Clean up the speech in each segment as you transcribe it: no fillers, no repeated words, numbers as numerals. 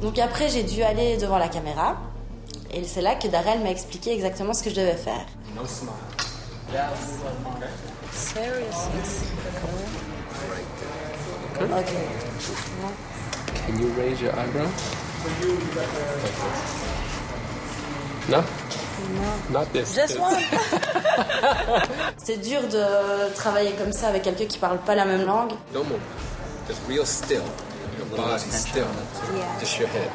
Donc après, j'ai dû aller devant la caméra. Et c'est là que Darrell m'a expliqué exactement ce que je devais faire. No smile. Seriously? Ok. Can you raise your eyebrow? No? Non. Not this. Just one. C'est dur de travailler comme ça avec quelqu'un qui parle pas la même langue. No move. Just real still. Your body still. Yeah. Just your head.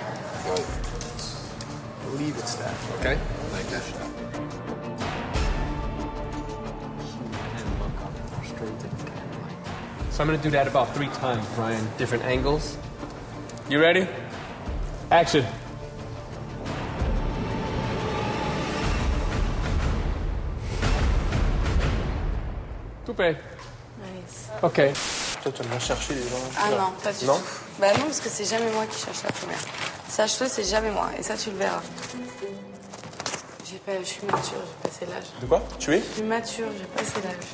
Leave it staff. Okay? Like that. So I'm gonna do that about 3 times, Ryan. Different angles. You ready? Action. Coupé. Nice. Ok. Toi, tu viens chercher les gens. Ah non, pas du Non? tout. Bah non, parce que c'est jamais moi qui cherche la première. Sache-le, c'est jamais moi. Et ça, tu le verras. Je suis mature, j'ai passé l'âge. De quoi? Tu es? Je suis mature, j'ai passé l'âge.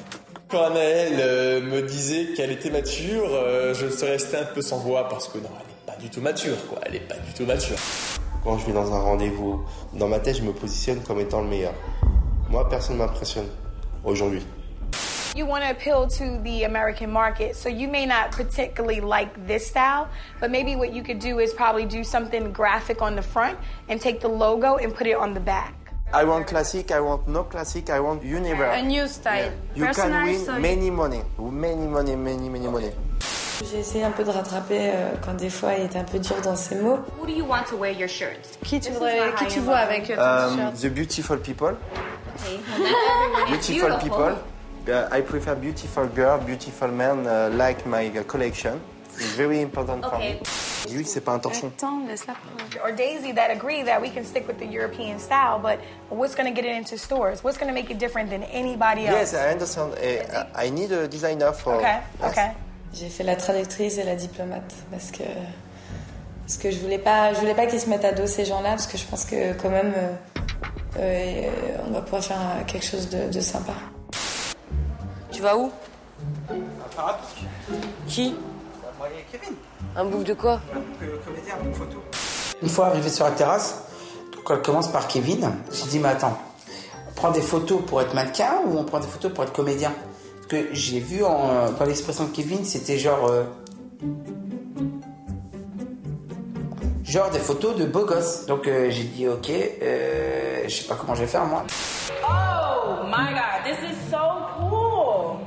Quand Anaëlle me disait qu'elle était mature, je serais resté un peu sans voix parce que non, elle n'est pas du tout mature, quoi. Elle n'est pas du tout mature. Quand je vais dans un rendez-vous, dans ma tête, je me positionne comme étant le meilleur. Moi, personne ne m'impressionne aujourd'hui. You want to appeal to the American market, so you may not particularly like this style, but maybe what you could do is probably do something graphic on the front and take the logo and put it on the back. I want classic, I want no classic, I want universe. A new style. You can Personalized win style. many money. Many money. J'ai essayé un peu de rattraper quand des fois il était un peu dur dans ses mots. Who do you want to wear your shirt? Qui tu vois avec ton t-shirt? The beautiful people. Okay, well, not everyone is Beautiful people. I prefer beautiful girl, beautiful man, like my collection. It's very important for me. Dis-lui que c'est pas un torchon. Attends, laisse-la prendre. Or Daisy that agree that we can stick with the European style, but what's going to get it into stores? What's going to make it different than anybody else? Yes, I understand. I need a designer for. Okay, Yes. okay. J'ai fait la traductrice et la diplomate parce que je voulais pas qu'ils se mettent à dos ces gens-là parce que je pense que quand même on va pouvoir faire quelque chose de sympa. Tu vas où? Un parapluie. Qui? Moi et Kevin. Un bouc de quoi? Comédien, une photo. Une fois arrivé sur la terrasse, donc elle commence par Kevin. J'ai dit, mais attends, on prend des photos pour être mannequin ou on prend des photos pour être comédien? Parce que j'ai vu dans l'expression de Kevin, c'était genre des photos de beaux gosses. Donc j'ai dit, ok, je sais pas comment je vais faire moi. Oh my God, this is so cool.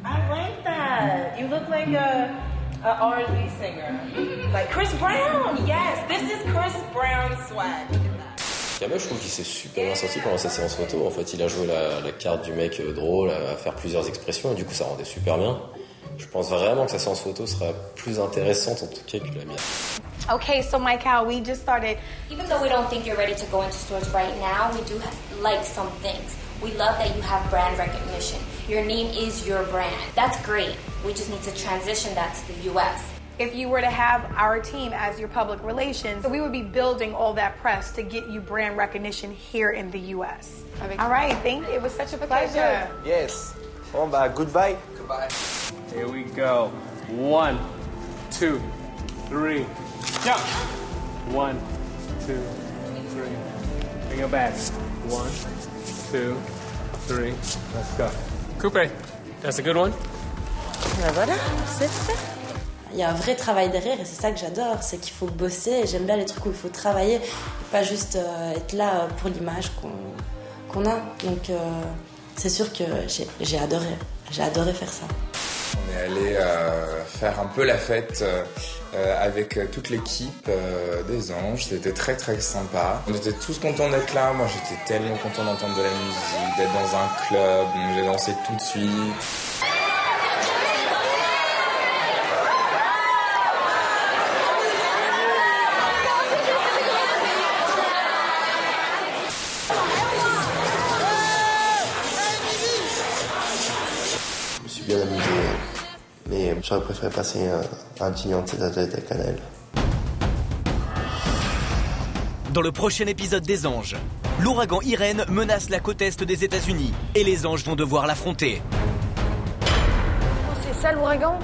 I like that. You look like a R&B singer, like Chris Brown. Yes, this is Chris Brown swag. Kamel, je trouve qu'il s'est super bien sorti pendant cette séance photo. En fait, il a joué la carte du mec drôle, à faire plusieurs expressions, et du coup, ça rendait super bien. Je pense vraiment que sa séance photo sera plus intéressante en tout cas que la mienne. Okay, so Michael, we just started. Even though we don't think you're ready to go into stores right now, we do like some things. We love that you have brand recognition. Your name is your brand. That's great. We just need to transition that to the U.S. If you were to have our team as your public relations, we would be building all that press to get you brand recognition here in the U.S. All right, thank you. It was such a pleasure. Yes. Bon bah goodbye. Goodbye. Here we go. 1, 2, 3. Jump. 1, 2, 3. Bring it back. 1, 2, 3. Let's go. Coupe. That's a good one. Ben voilà, c'est fait. Il y a un vrai travail derrière et c'est ça que j'adore, c'est qu'il faut bosser et j'aime bien les trucs où il faut travailler, pas juste être là pour l'image qu'on a. Donc c'est sûr que j'ai adoré faire ça. On est allé faire un peu la fête avec toute l'équipe des Anges. C'était très très sympa. On était tous contents d'être là. Moi j'étais tellement content d'entendre de la musique, d'être dans un club. Donc j'ai dansé tout de suite. Je me suis bien amusé, mais j'aurais préféré passer un dîner en tête-à-tête avec Anaëlle. Dans le prochain épisode des Anges, l'ouragan Irène menace la côte est des États-Unis et les Anges vont devoir l'affronter. Oh, c'est ça l'ouragan?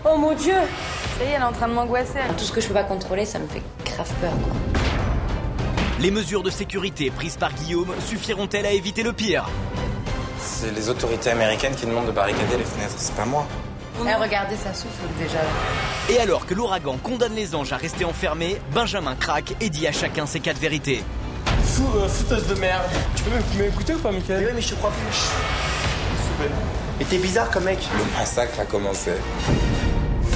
Oh mon Dieu! Ça y est, elle est en train de m'angoisser. Tout ce que je peux pas contrôler, ça me fait grave peur, quoi. Les mesures de sécurité prises par Guillaume suffiront-elles à éviter le pire? C'est les autorités américaines qui demandent de barricader les fenêtres, c'est pas moi. Regardez, ça souffle déjà. Et alors que l'ouragan condamne les anges à rester enfermés, Benjamin craque et dit à chacun ses 4 vérités. Fouteuse de merde. Tu peux m'écouter ou pas, Michael? Oui, mais je te crois plus. Super. Et t'es bizarre comme mec. Le massacre a commencé.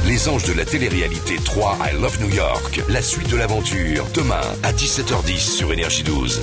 Les anges de la télé-réalité 3 I Love New York, la suite de l'aventure, demain à 17h10 sur Énergie 12.